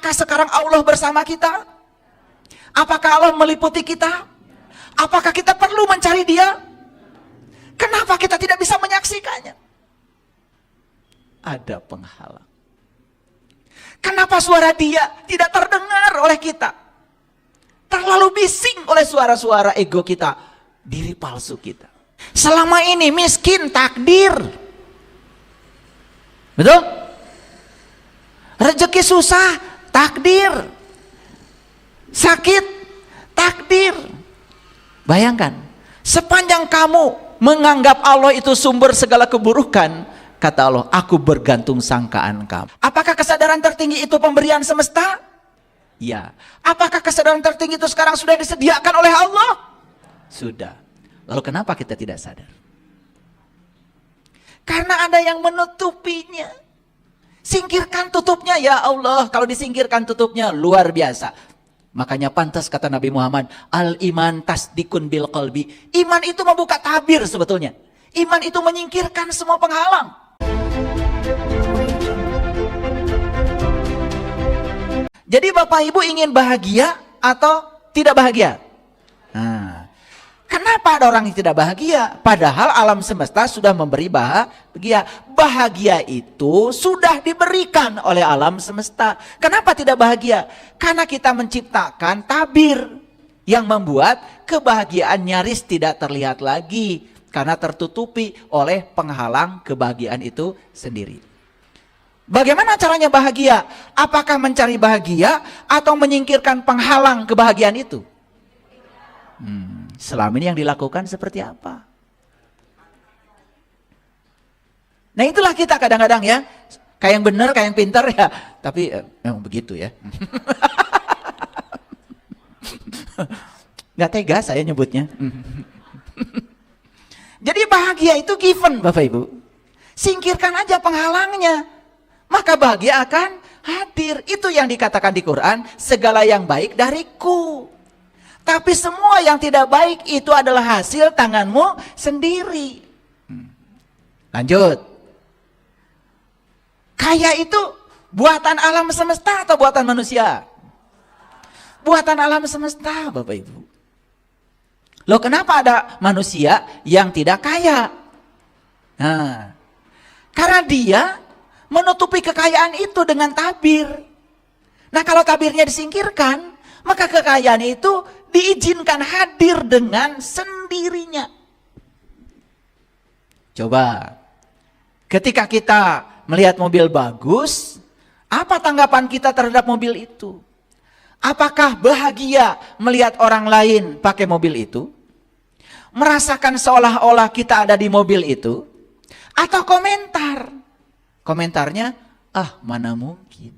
Apakah sekarang Allah bersama kita? Apakah Allah meliputi kita? Apakah kita perlu mencari Dia? Kenapa kita tidak bisa menyaksikannya? Ada penghalang. Kenapa suara Dia tidak terdengar oleh kita? Terlalu bising oleh suara-suara ego kita, diri palsu kita. Selama ini miskin takdir. Betul? Rezeki susah takdir. Sakit takdir. Bayangkan, sepanjang kamu menganggap Allah itu sumber segala keburukan, kata Allah, aku bergantung sangkaan kamu. Apakah kesadaran tertinggi itu pemberian semesta? Ya. Apakah kesadaran tertinggi itu sekarang sudah disediakan oleh Allah? Sudah. Lalu kenapa kita tidak sadar? Karena ada yang menutupinya. Singkirkan tutupnya ya Allah. Kalau disingkirkan tutupnya luar biasa. Makanya pantas kata Nabi Muhammad, al-iman tasdikun bil qalbi. Iman itu membuka tabir sebetulnya. Iman itu menyingkirkan semua penghalang. Jadi Bapak Ibu ingin bahagia atau tidak bahagia? Nah, kenapa ada orang yang tidak bahagia? Padahal alam semesta sudah memberi bahagia. Bahagia itu sudah diberikan oleh alam semesta. Kenapa tidak bahagia? Karena kita menciptakan tabir yang membuat kebahagiaan nyaris tidak terlihat lagi. Karena tertutupi oleh penghalang kebahagiaan itu sendiri. Bagaimana caranya bahagia? Apakah mencari bahagia atau menyingkirkan penghalang kebahagiaan itu? Selama ini yang dilakukan seperti apa? Nah itulah kita kadang-kadang ya, kayak yang benar, kayak yang pintar ya, tapi memang begitu ya. Nggak tega saya nyebutnya. Jadi bahagia itu given Bapak Ibu. Singkirkan aja penghalangnya, maka bahagia akan hadir. Itu yang dikatakan di Quran, segala yang baik dariku. Tapi semua yang tidak baik itu adalah hasil tanganmu sendiri. Lanjut. Kaya itu buatan alam semesta atau buatan manusia? Buatan alam semesta Bapak Ibu. Loh kenapa ada manusia yang tidak kaya? Nah, karena dia menutupi kekayaan itu dengan tabir. Nah kalau tabirnya disingkirkan, maka kekayaan itu diizinkan hadir dengan sendirinya. Coba, ketika kita melihat mobil bagus, apa tanggapan kita terhadap mobil itu? Apakah bahagia melihat orang lain pakai mobil itu? Merasakan seolah-olah kita ada di mobil itu? Atau komentar? Komentarnya, ah mana mungkin.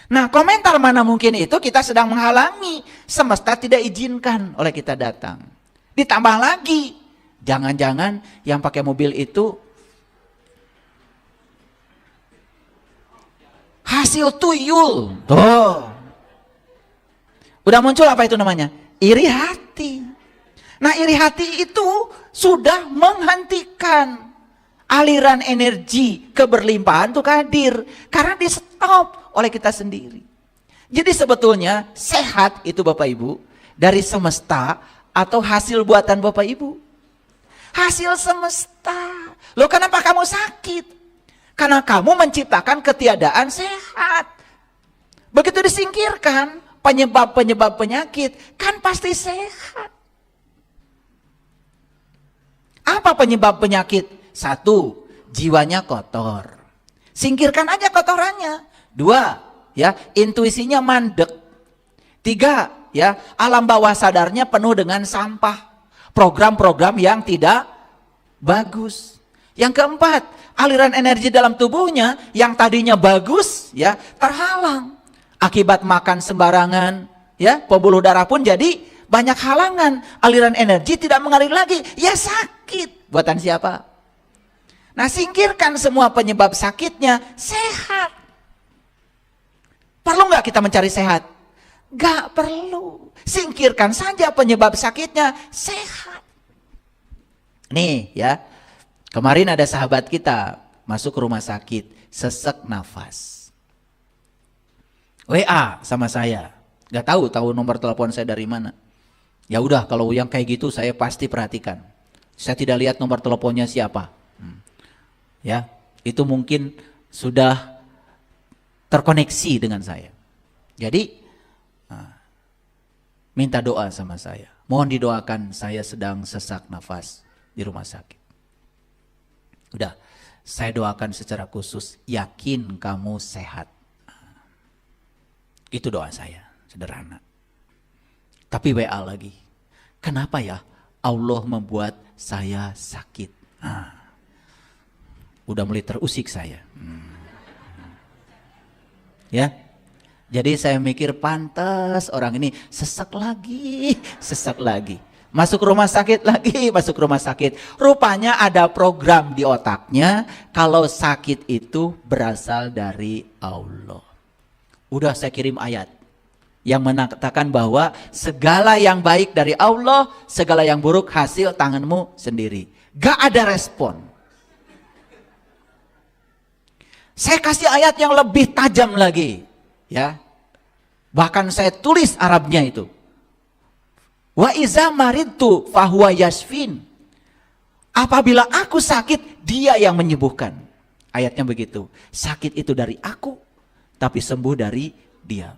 Nah komentar mana mungkin itu kita sedang menghalangi. Semesta tidak izinkan oleh kita datang. Ditambah lagi, jangan-jangan yang pakai mobil itu hasil tuyul. Tuh. Udah muncul apa itu namanya? Iri hati. Nah iri hati itu sudah menghentikan aliran energi keberlimpahan itu hadir. Karena di stop oleh kita sendiri. Jadi sebetulnya sehat itu Bapak Ibu dari semesta atau hasil buatan Bapak Ibu? Hasil semesta. Loh kenapa kamu sakit? Karena kamu menciptakan ketiadaan sehat. Begitu disingkirkan penyebab-penyebab penyakit, kan pasti sehat. Apa penyebab penyakit? Satu, jiwanya kotor. Singkirkan aja kotorannya. Dua, ya, intuisinya mandek. Tiga, ya, alam bawah sadarnya penuh dengan sampah. Program-program yang tidak bagus. Yang keempat, aliran energi dalam tubuhnya yang tadinya bagus, ya, terhalang. Akibat makan sembarangan, ya, pembuluh darah pun jadi banyak halangan. Aliran energi tidak mengalir lagi, ya sakit. Buatan siapa? Nah singkirkan semua penyebab sakitnya, sehat. Perlu nggak kita mencari sehat? Nggak perlu. Singkirkan saja penyebab sakitnya, sehat. Nih ya, kemarin ada sahabat kita masuk rumah sakit, sesek nafas. WA sama saya. Nggak tahu nomor telepon saya dari mana. Ya udah, kalau yang kayak gitu saya pasti perhatikan. Saya tidak lihat nomor teleponnya siapa. Ya, itu mungkin sudah terkoneksi dengan saya. Jadi minta doa sama saya. Mohon didoakan, saya sedang sesak nafas di rumah sakit. Udah, saya doakan secara khusus, yakin kamu sehat. Itu doa saya, sederhana. Tapi WA lagi, kenapa ya Allah membuat saya sakit? Udah mulai terusik saya. Ya, jadi saya mikir pantas orang ini sesak lagi. Masuk rumah sakit lagi, masuk rumah sakit. Rupanya ada program di otaknya kalau sakit itu berasal dari Allah. Udah saya kirim ayat yang mengatakan bahwa segala yang baik dari Allah, segala yang buruk hasil tanganmu sendiri. Gak ada respon. Saya kasih ayat yang lebih tajam lagi, ya. Bahkan saya tulis Arabnya itu. Wa iza maridtu fahuwa yasfin. Apabila aku sakit, dia yang menyembuhkan. Ayatnya begitu. Sakit itu dari aku, tapi sembuh dari dia.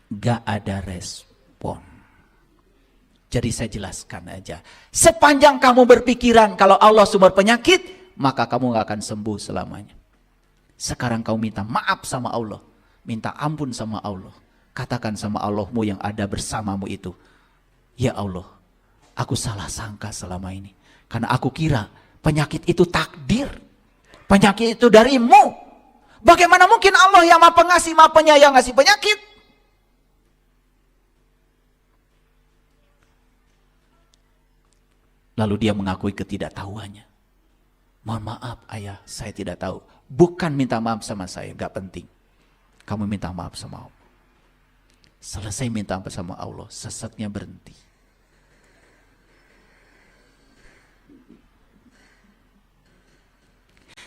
Gak ada respon. Jadi saya jelaskan aja. Sepanjang kamu berpikiran kalau Allah sumber penyakit, maka kamu gak akan sembuh selamanya. Sekarang kamu minta maaf sama Allah. Minta ampun sama Allah. Katakan sama Allahmu yang ada bersamamu itu. Ya Allah, aku salah sangka selama ini. Karena aku kira penyakit itu takdir. Penyakit itu darimu. Bagaimana mungkin Allah yang maha pengasih, maha penyayang ngasih penyakit? Lalu dia mengakui ketidaktahuannya. Mohon maaf ayah, saya tidak tahu. Bukan minta maaf sama saya, gak penting. Kamu minta maaf sama Allah. Selesai minta maaf sama Allah, sesaknya berhenti.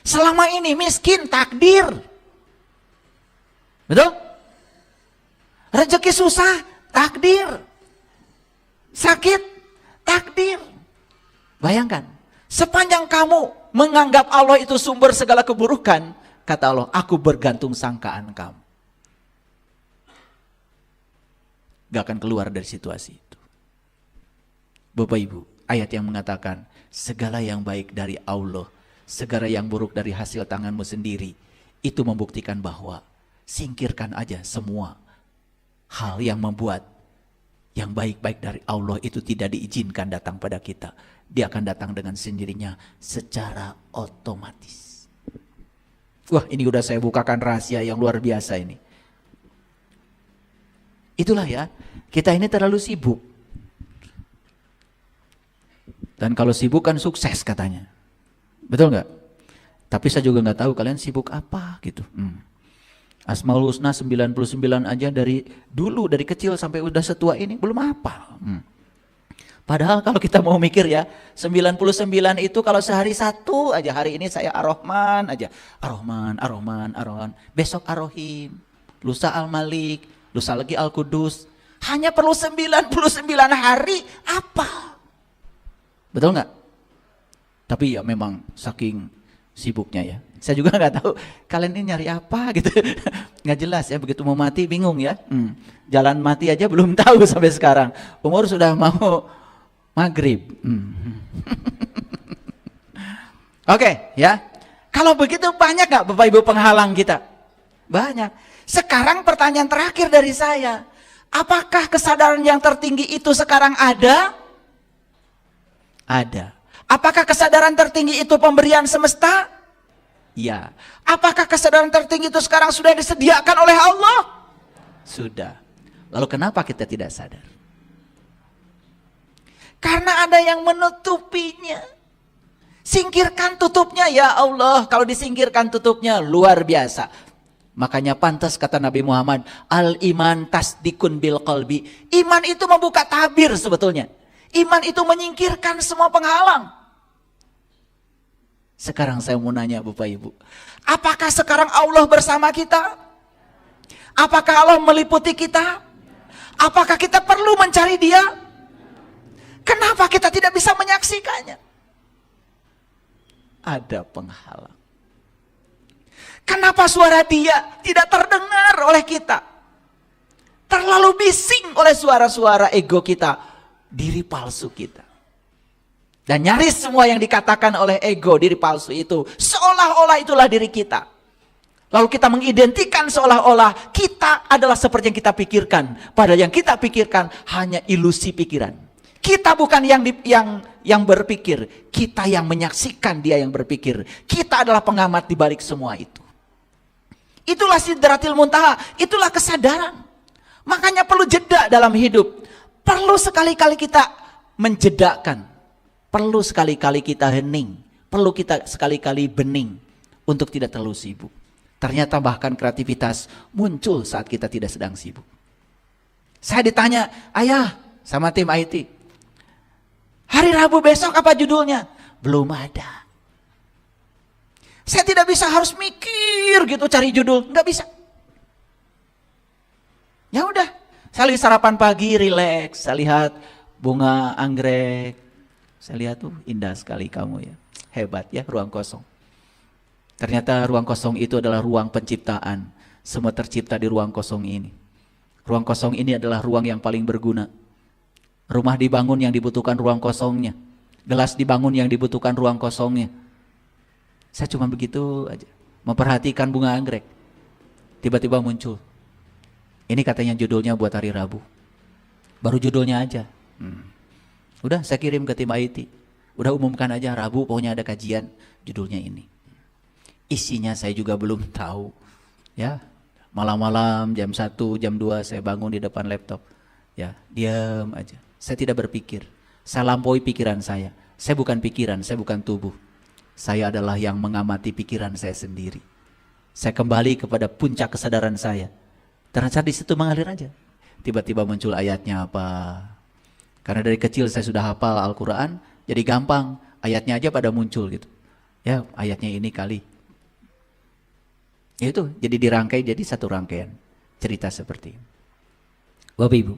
Selama ini miskin takdir. Betul? Rezeki susah takdir. Sakit takdir. Bayangkan, sepanjang kamu menganggap Allah itu sumber segala keburukan, kata Allah, aku bergantung sangkaan kamu. Gak akan keluar dari situasi itu. Bapak Ibu, ayat yang mengatakan segala yang baik dari Allah, segala yang buruk dari hasil tanganmu sendiri, itu membuktikan bahwa singkirkan aja semua hal yang membuat yang baik-baik dari Allah itu tidak diizinkan datang pada kita. Dia akan datang dengan sendirinya secara otomatis. Wah, ini udah saya bukakan rahasia yang luar biasa ini. Itulah ya, kita ini terlalu sibuk. Dan kalau sibuk kan sukses katanya. Betul nggak? Tapi saya juga nggak tahu kalian sibuk apa gitu. Asmaul Husna 99 aja dari dulu, dari kecil sampai udah setua ini belum hafal. Padahal kalau kita mau mikir ya, 99 itu kalau sehari satu aja, hari ini saya Ar-Rahman aja. Ar-Rahman, Ar-Rahman, Ar-Rahman. Besok Ar-Rahim, lusa Al-Malik, lusa lagi Al-Qudus. Hanya perlu 99 hari apa? Betul nggak? Tapi ya memang saking sibuknya ya. Saya juga nggak tahu kalian ini nyari apa gitu. Nggak jelas ya, begitu mau mati bingung ya. Jalan mati aja belum tahu sampai sekarang. Umur sudah mau maghrib. Oke, ya. Kalau begitu banyak nggak Bapak Ibu penghalang kita? Banyak. Sekarang pertanyaan terakhir dari saya. Apakah kesadaran yang tertinggi itu sekarang ada? Ada. Apakah kesadaran tertinggi itu pemberian semesta? Ya. Apakah kesadaran tertinggi itu sekarang sudah disediakan oleh Allah? Sudah. Lalu kenapa kita tidak sadar? Karena ada yang menutupinya. Singkirkan tutupnya ya Allah. Kalau disingkirkan tutupnya luar biasa. Makanya pantas kata Nabi Muhammad, al-iman tasdikun bil qalbi. Iman itu membuka tabir sebetulnya. Iman itu menyingkirkan semua penghalang. Sekarang saya mau nanya Bapak Ibu, apakah sekarang Allah bersama kita? Apakah Allah meliputi kita? Apakah kita perlu mencari Dia? Kenapa kita tidak bisa menyaksikannya? Ada penghalang. Kenapa suara Dia tidak terdengar oleh kita? Terlalu bising oleh suara-suara ego kita, diri palsu kita. Dan nyaris semua yang dikatakan oleh ego, diri palsu itu, seolah-olah itulah diri kita. Lalu kita mengidentikan seolah-olah kita adalah seperti yang kita pikirkan. Padahal yang kita pikirkan hanya ilusi pikiran. Kita bukan yang berpikir, kita yang menyaksikan Dia yang berpikir. Kita adalah pengamat di balik semua itu. Itulah sidratil muntaha, itulah kesadaran. Makanya perlu jeda dalam hidup. Perlu sekali-kali kita menjedakan. Perlu sekali-kali kita hening. Perlu kita sekali-kali bening untuk tidak terlalu sibuk. Ternyata bahkan kreativitas muncul saat kita tidak sedang sibuk. Saya ditanya, ayah sama tim IT, hari Rabu besok apa judulnya? Belum ada. Saya tidak bisa harus mikir gitu cari judul, nggak bisa. Ya udah, saya lihat sarapan pagi, rileks, saya lihat bunga anggrek, saya lihat tuh indah sekali kamu ya, hebat ya ruang kosong. Ternyata ruang kosong itu adalah ruang penciptaan. Semua tercipta di ruang kosong ini. Ruang kosong ini adalah ruang yang paling berguna. Rumah dibangun yang dibutuhkan ruang kosongnya. Gelas dibangun yang dibutuhkan ruang kosongnya. Saya cuma begitu aja. Memperhatikan bunga anggrek. Tiba-tiba muncul. Ini katanya judulnya buat hari Rabu. Baru judulnya aja. Udah saya kirim ke tim IT. Udah umumkan aja Rabu pokoknya ada kajian. Judulnya ini. Isinya saya juga belum tahu. Ya, malam-malam jam 1, jam 2 saya bangun di depan laptop. Ya, diam aja. Saya tidak berpikir. Saya lampaui pikiran saya. Saya bukan pikiran, saya bukan tubuh. Saya adalah yang mengamati pikiran saya sendiri. Saya kembali kepada puncak kesadaran saya. Ternyata di situ mengalir aja. Tiba-tiba muncul ayatnya apa. Karena dari kecil saya sudah hafal Al-Quran, jadi gampang. Ayatnya aja pada muncul gitu. Ya, ayatnya ini kali. Itu jadi dirangkai jadi satu rangkaian cerita seperti ini. Bapak Ibu,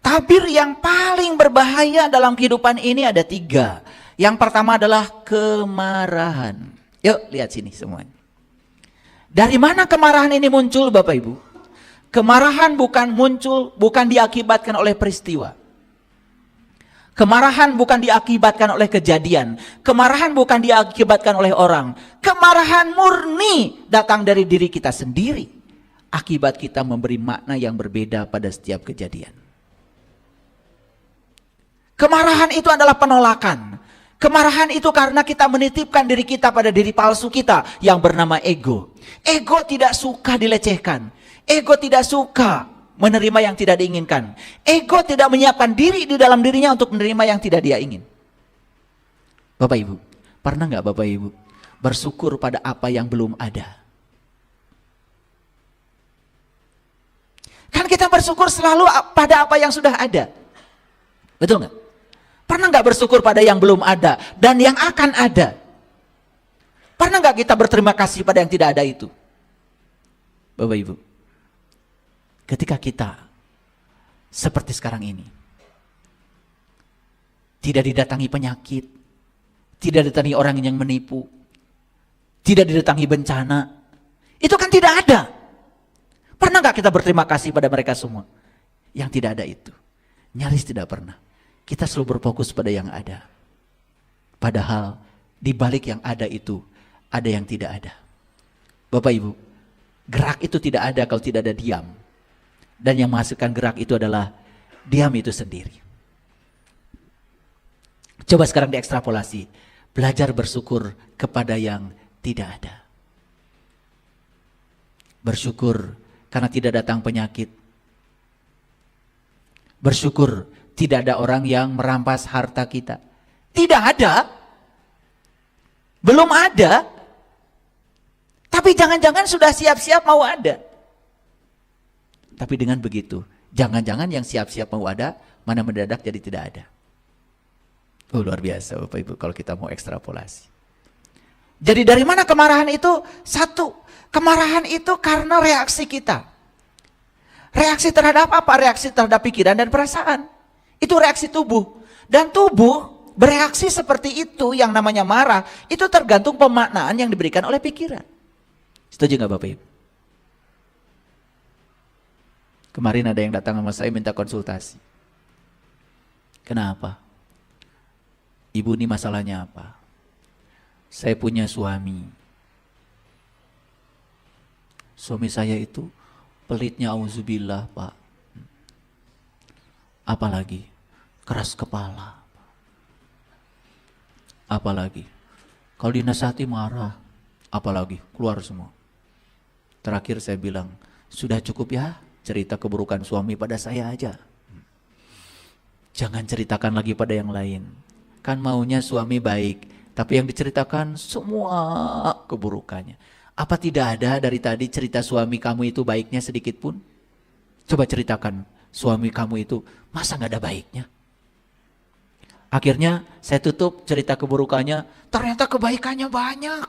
tabir yang paling berbahaya dalam kehidupan ini ada 3. Yang pertama adalah kemarahan. Yuk lihat sini semuanya. Dari mana kemarahan ini muncul Bapak Ibu? Kemarahan bukan diakibatkan oleh peristiwa. Kemarahan bukan diakibatkan oleh kejadian. Kemarahan bukan diakibatkan oleh orang. Kemarahan murni datang dari diri kita sendiri. Akibat kita memberi makna yang berbeda pada setiap kejadian. Kemarahan itu adalah penolakan. Kemarahan itu karena kita menitipkan diri kita pada diri palsu kita yang bernama ego. Ego tidak suka dilecehkan. Ego tidak suka menerima yang tidak diinginkan. Ego tidak menyiapkan diri di dalam dirinya untuk menerima yang tidak dia ingin. Bapak Ibu, pernah nggak Bapak Ibu bersyukur pada apa yang belum ada? Kan kita bersyukur selalu pada apa yang sudah ada. Betul nggak? Pernah nggak bersyukur pada yang belum ada dan yang akan ada? Pernah nggak kita berterima kasih pada yang tidak ada itu? Bapak Ibu, ketika kita seperti sekarang ini, tidak didatangi penyakit, tidak didatangi orang yang menipu, tidak didatangi bencana, itu kan tidak ada. Pernah gak kita berterima kasih pada mereka semua? Yang tidak ada itu, nyaris tidak pernah. Kita selalu berfokus pada yang ada. Padahal di balik yang ada itu, ada yang tidak ada. Bapak Ibu, gerak itu tidak ada kalau tidak ada diam. Dan yang menghasilkan gerak itu adalah diam itu sendiri. Coba sekarang diekstrapolasi. Belajar bersyukur kepada yang tidak ada. Bersyukur karena tidak datang penyakit. Bersyukur tidak ada orang yang merampas harta kita. Tidak ada. Belum ada. Tapi jangan-jangan sudah siap-siap mau ada. Tapi dengan begitu, jangan-jangan yang siap-siap mau ada, mana mendadak jadi tidak ada. Oh luar biasa Bapak Ibu kalau kita mau ekstrapolasi. Jadi dari mana kemarahan itu? Satu, kemarahan itu karena reaksi kita. Reaksi terhadap apa? Reaksi terhadap pikiran dan perasaan. Itu reaksi tubuh. Dan tubuh bereaksi seperti itu yang namanya marah, itu tergantung pemaknaan yang diberikan oleh pikiran. Setuju nggak Bapak Ibu? Kemarin ada yang datang sama saya minta konsultasi. Kenapa? Ibu ini masalahnya apa? Saya punya suami. Suami saya itu pelitnya auzubillah Pak. Apalagi keras kepala. Apalagi kalau dinasihati marah. Apalagi keluar semua. Terakhir saya bilang, sudah cukup ya cerita keburukan suami pada saya aja. Jangan ceritakan lagi pada yang lain. Kan maunya suami baik, tapi yang diceritakan semua keburukannya. Apa tidak ada dari tadi cerita suami kamu itu baiknya sedikit pun? Coba ceritakan suami kamu itu, masa gak ada baiknya? Akhirnya saya tutup cerita keburukannya, ternyata kebaikannya banyak.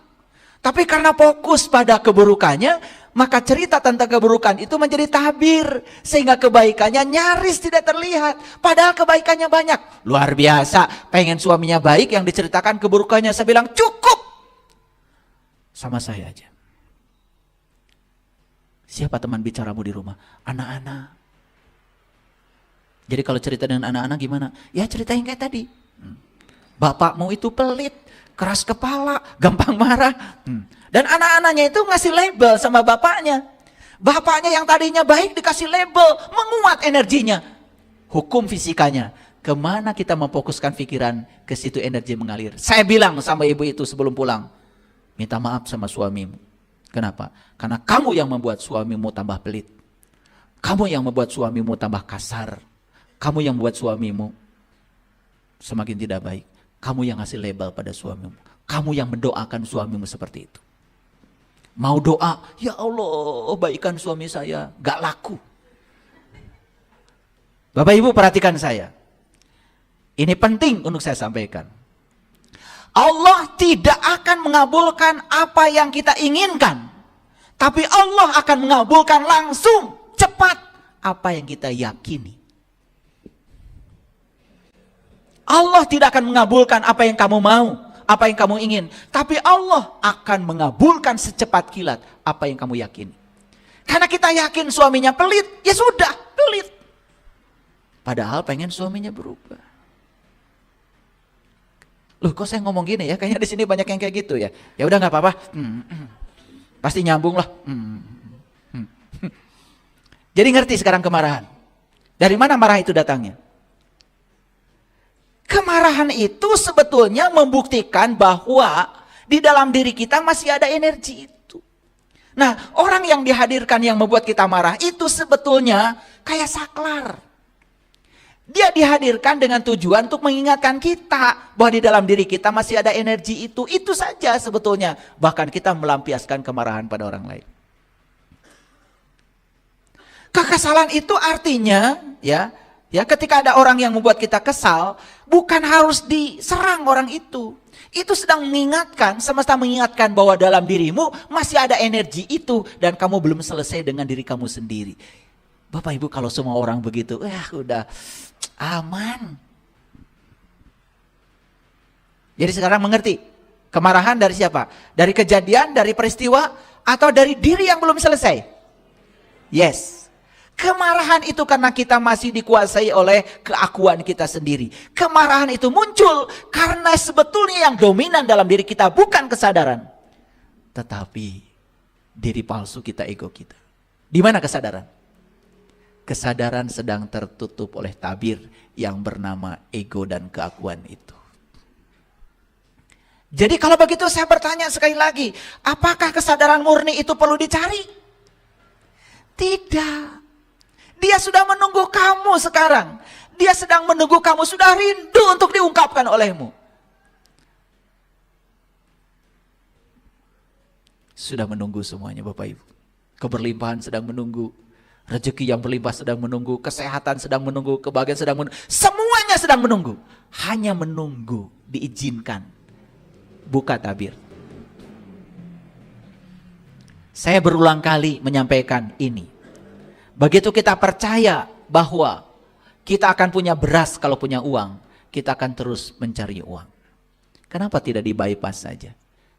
Tapi karena fokus pada keburukannya, maka cerita tentang keburukan itu menjadi tabir. Sehingga kebaikannya nyaris tidak terlihat. Padahal kebaikannya banyak. Luar biasa, pengen suaminya baik, yang diceritakan keburukannya. Saya bilang cukup. Sama saya aja. Siapa teman bicaramu di rumah? Anak-anak. Jadi kalau cerita dengan anak-anak gimana? Ya ceritain kayak tadi. Bapakmu itu pelit, keras kepala, gampang marah. Dan anak-anaknya itu ngasih label sama bapaknya. Bapaknya yang tadinya baik dikasih label, menguat energinya. Hukum fisikanya, kemana kita memfokuskan pikiran, ke situ energi mengalir. Saya bilang sama ibu itu sebelum pulang, minta maaf sama suamimu. Kenapa? Karena kamu yang membuat suamimu tambah pelit. Kamu yang membuat suamimu tambah kasar. Kamu yang membuat suamimu semakin tidak baik. Kamu yang ngasih label pada suamimu. Kamu yang mendoakan suamimu seperti itu. Mau doa, ya Allah baikan suami saya. Gak laku. Bapak Ibu perhatikan saya. Ini penting untuk saya sampaikan. Allah tidak akan mengabulkan apa yang kita inginkan. Tapi Allah akan mengabulkan langsung, cepat, apa yang kita yakini. Allah tidak akan mengabulkan apa yang kamu mau, apa yang kamu ingin. Tapi Allah akan mengabulkan secepat kilat apa yang kamu yakini. Karena kita yakin suaminya pelit, ya sudah, pelit. Padahal pengen suaminya berubah. Loh kok saya ngomong gini ya, kayaknya di sini banyak yang kayak gitu ya. Ya udah nggak apa-apa. Pasti nyambung lah. Jadi ngerti sekarang kemarahan. Dari mana marah itu datangnya? Kemarahan itu sebetulnya membuktikan bahwa di dalam diri kita masih ada energi itu. Nah, orang yang dihadirkan yang membuat kita marah itu sebetulnya kayak saklar. Dia dihadirkan dengan tujuan untuk mengingatkan kita bahwa di dalam diri kita masih ada energi itu. Itu saja sebetulnya. Bahkan kita melampiaskan kemarahan pada orang lain. Kekesalan itu artinya ya ketika ada orang yang membuat kita kesal, bukan harus diserang orang itu. Itu sedang mengingatkan, semesta mengingatkan bahwa dalam dirimu masih ada energi itu dan kamu belum selesai dengan diri kamu sendiri. Bapak Ibu kalau semua orang begitu, udah aman. Jadi sekarang mengerti, kemarahan dari siapa? Dari kejadian, dari peristiwa, atau dari diri yang belum selesai? Yes. Kemarahan itu karena kita masih dikuasai oleh keakuan kita sendiri. Kemarahan itu muncul karena sebetulnya yang dominan dalam diri kita bukan kesadaran. Tetapi diri palsu kita, ego kita. Di mana kesadaran? Kesadaran sedang tertutup oleh tabir yang bernama ego dan keakuan itu. Jadi kalau begitu saya bertanya sekali lagi, apakah kesadaran murni itu perlu dicari? Tidak. Dia sudah menunggu kamu sekarang. Dia sedang menunggu kamu, sudah rindu untuk diungkapkan olehmu. Sudah menunggu semuanya Bapak Ibu. Keberlimpahan sedang menunggu. Rezeki yang berlimpah sedang menunggu. Kesehatan sedang menunggu. Kebahagiaan sedang menunggu. Semuanya sedang menunggu. Hanya menunggu diizinkan. Buka tabir. Saya berulang kali menyampaikan ini. Begitu kita percaya bahwa kita akan punya beras kalau punya uang, kita akan terus mencari uang. Kenapa tidak di bypass saja?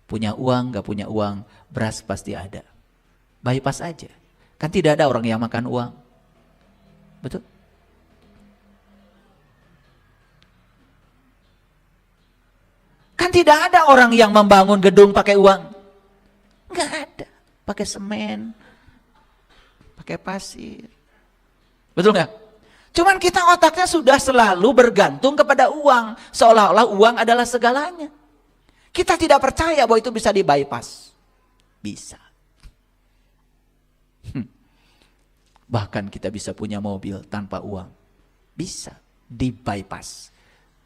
Punya uang, gak punya uang, beras pasti ada. Bypass aja. Kan tidak ada orang yang makan uang. Betul? Kan tidak ada orang yang membangun gedung pakai uang. Nggak ada. Pakai semen, pakai pasir. Betul nggak? Cuman kita otaknya sudah selalu bergantung kepada uang. Seolah-olah uang adalah segalanya. Kita tidak percaya bahwa itu bisa di bypass. Bisa. Bahkan kita bisa punya mobil tanpa uang. Bisa di bypass.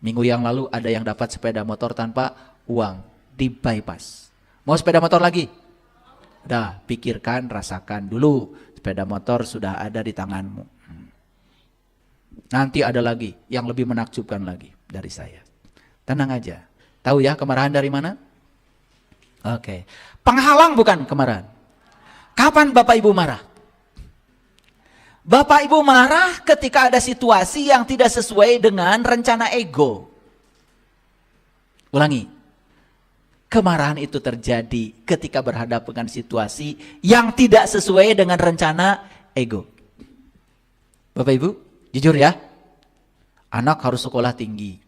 Minggu yang lalu ada yang dapat sepeda motor tanpa uang. Di bypass. Mau sepeda motor lagi? Udah, pikirkan, rasakan dulu. Sepeda motor sudah ada di tanganmu. Nanti ada lagi yang lebih menakjubkan lagi dari saya. Tenang aja. Tahu ya kemarahan dari mana? Oke. Penghalang bukan kemarahan. Kapan Bapak Ibu marah? Bapak Ibu marah ketika ada situasi yang tidak sesuai dengan rencana ego. Ulangi. Kemarahan itu terjadi ketika berhadapan dengan situasi yang tidak sesuai dengan rencana ego. Bapak Ibu, jujur ya. Anak harus sekolah tinggi.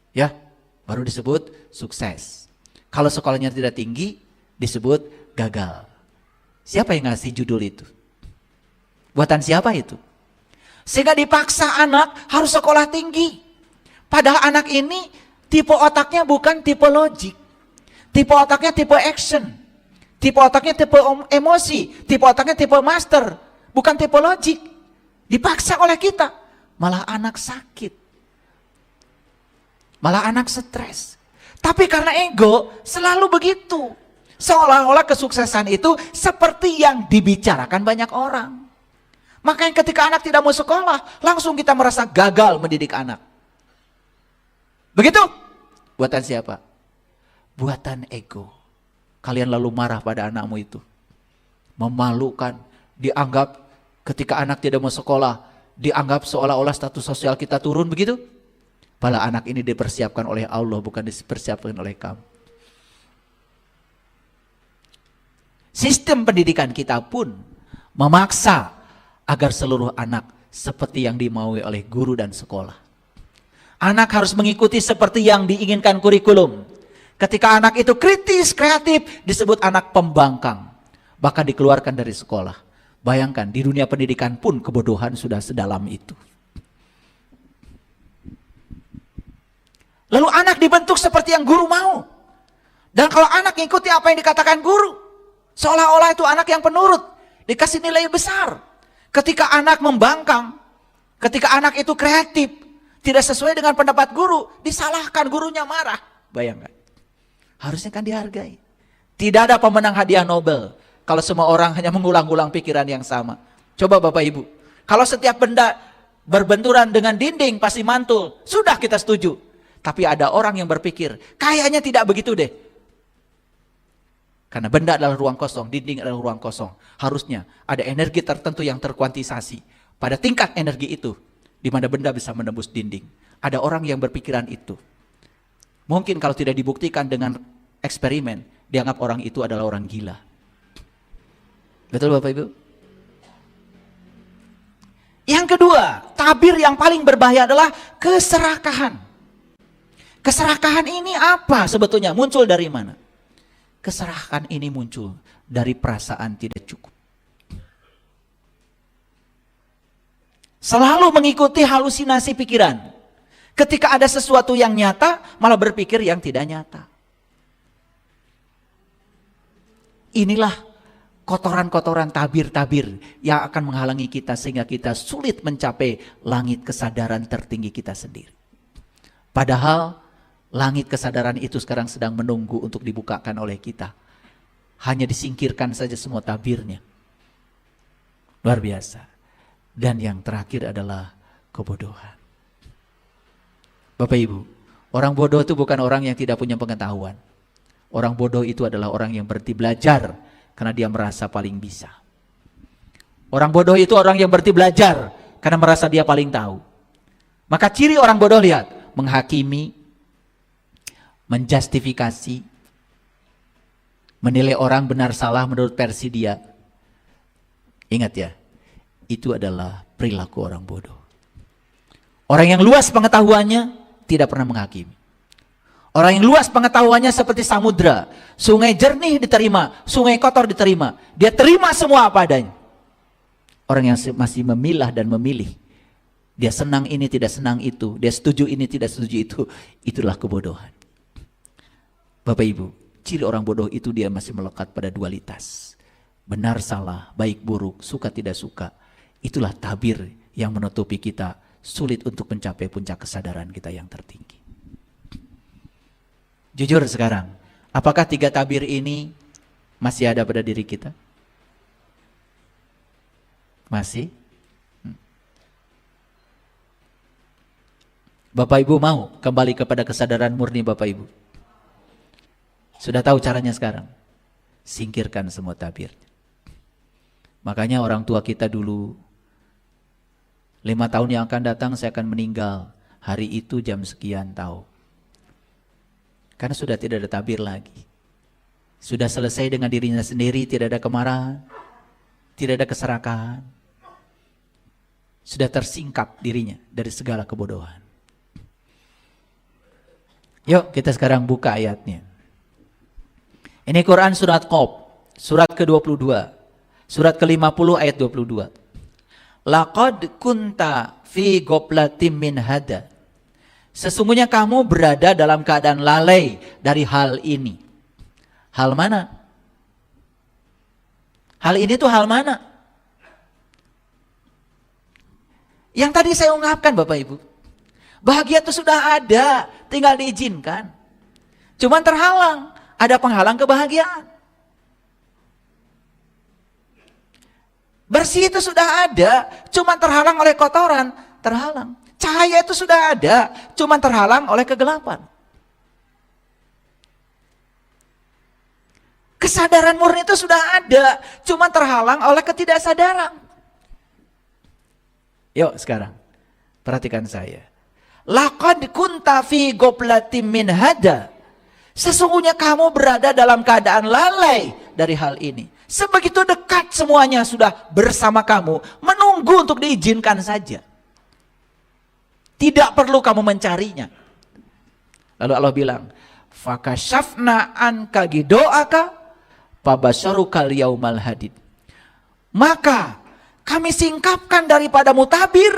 Ya, baru disebut sukses. Kalau sekolahnya tidak tinggi, disebut gagal. Siapa yang ngasih judul itu? Buatan siapa itu? Sehingga dipaksa anak harus sekolah tinggi. Padahal anak ini tipe otaknya bukan tipe logik. Tipe otaknya tipe action. Tipe otaknya tipe emosi. Tipe otaknya tipe master. Bukan tipe logik. Dipaksa oleh kita. Malah anak sakit. Malah anak stres. Tapi karena ego selalu begitu. Seolah-olah kesuksesan itu seperti yang dibicarakan banyak orang. Makanya ketika anak tidak mau sekolah, langsung kita merasa gagal mendidik anak. Begitu? Buatan siapa? Buatan ego. Kalian lalu marah pada anakmu itu. Memalukan. Dianggap ketika anak tidak mau sekolah, dianggap seolah-olah status sosial kita turun begitu. Padahal anak ini dipersiapkan oleh Allah, bukan dipersiapkan oleh kamu. Sistem pendidikan kita pun memaksa agar seluruh anak seperti yang dimaui oleh guru dan sekolah. Anak harus mengikuti seperti yang diinginkan kurikulum. Ketika anak itu kritis, kreatif, disebut anak pembangkang. Bahkan dikeluarkan dari sekolah. Bayangkan, di dunia pendidikan pun kebodohan sudah sedalam itu. Lalu anak dibentuk seperti yang guru mau. Dan kalau anak mengikuti apa yang dikatakan guru, seolah-olah itu anak yang penurut, dikasih nilai besar. Ketika anak membangkang, ketika anak itu kreatif, tidak sesuai dengan pendapat guru, disalahkan, gurunya marah. Bayangkan. Harusnya kan dihargai. Tidak ada pemenang hadiah Nobel kalau semua orang hanya mengulang-ulang pikiran yang sama. Coba Bapak Ibu, kalau setiap benda berbenturan dengan dinding pasti mantul, sudah kita setuju. Tapi ada orang yang berpikir, kayaknya tidak begitu deh. Karena benda adalah ruang kosong, dinding adalah ruang kosong. Harusnya ada energi tertentu yang terkuantisasi. Pada tingkat energi itu, di mana benda bisa menembus dinding. Ada orang yang berpikiran itu. Mungkin kalau tidak dibuktikan dengan eksperimen, dianggap orang itu adalah orang gila. Betul Bapak Ibu? Yang kedua, tabir yang paling berbahaya adalah keserakahan. Keserakahan ini apa sebetulnya? Muncul dari mana? Keserakahan ini muncul dari perasaan tidak cukup. Selalu mengikuti halusinasi pikiran. Ketika ada sesuatu yang nyata, malah berpikir yang tidak nyata. Inilah kotoran-kotoran tabir-tabir yang akan menghalangi kita sehingga kita sulit mencapai langit kesadaran tertinggi kita sendiri. Padahal langit kesadaran itu sekarang sedang menunggu untuk dibukakan oleh kita. Hanya disingkirkan saja semua tabirnya. Luar biasa. Dan yang terakhir adalah kebodohan. Bapak Ibu, orang bodoh itu bukan orang yang tidak punya pengetahuan. Orang bodoh itu adalah orang yang berhenti belajar karena dia merasa paling bisa. Orang bodoh itu orang yang berhenti belajar karena merasa dia paling tahu. Maka ciri orang bodoh lihat, menghakimi, menjustifikasi, menilai orang benar salah menurut versi dia. Ingat ya, itu adalah perilaku orang bodoh. Orang yang luas pengetahuannya tidak pernah menghakimi. Orang yang luas pengetahuannya seperti samudra, sungai jernih diterima, sungai kotor diterima. Dia terima semua apa adanya. Orang yang masih memilah dan memilih, dia senang ini tidak senang itu, dia setuju ini tidak setuju itu, itulah kebodohan. Bapak Ibu, ciri orang bodoh itu dia masih melekat pada dualitas. Benar salah, baik buruk, suka tidak suka. Itulah tabir yang menutupi kita, sulit untuk mencapai puncak kesadaran kita yang tertinggi. Jujur sekarang, apakah 3 tabir ini masih ada pada diri kita? Masih? Bapak Ibu mau kembali kepada kesadaran murni Bapak Ibu? Sudah tahu caranya sekarang? Singkirkan semua tabir. Makanya orang tua kita dulu, 5 tahun yang akan datang saya akan meninggal, hari itu jam sekian tahu. Karena sudah tidak ada tabir lagi. Sudah selesai dengan dirinya sendiri, tidak ada kemarahan, tidak ada keserakahan. Sudah tersingkap dirinya dari segala kebodohan. Yuk kita sekarang buka ayatnya. Ini Quran surat Qaf, surat ke-22, surat ke-50 ayat 22. Laqad kunta fi ghaflatin min hada. Sesungguhnya kamu berada dalam keadaan lalai dari hal ini. Hal mana? Hal ini tuh hal mana? Yang tadi saya ungkapkan Bapak Ibu. Bahagia itu sudah ada, tinggal diizinkan. Cuman terhalang, ada penghalang kebahagiaan. Bersih itu sudah ada, cuman terhalang oleh kotoran, terhalang. Cahaya itu sudah ada, cuman terhalang oleh kegelapan. Kesadaran murni itu sudah ada, cuman terhalang oleh ketidaksadaran. Yuk sekarang, perhatikan saya. Laqad kunta fi ghaflatin min hada. Sesungguhnya kamu berada dalam keadaan lalai dari hal ini. Sebegitu dekat semuanya sudah bersama kamu, menunggu untuk diizinkan saja. Tidak perlu kamu mencarinya. Lalu Allah bilang, fakashafna anka gidoaka fabasyarukal yaumal hadid. Maka kami singkapkan daripadamu tabir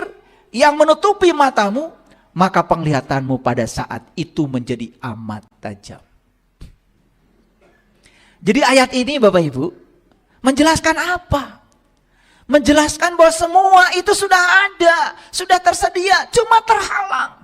yang menutupi matamu, maka penglihatanmu pada saat itu menjadi amat tajam. Jadi ayat ini Bapak Ibu menjelaskan apa? Menjelaskan bahwa semua itu sudah ada, sudah tersedia, cuma terhalang.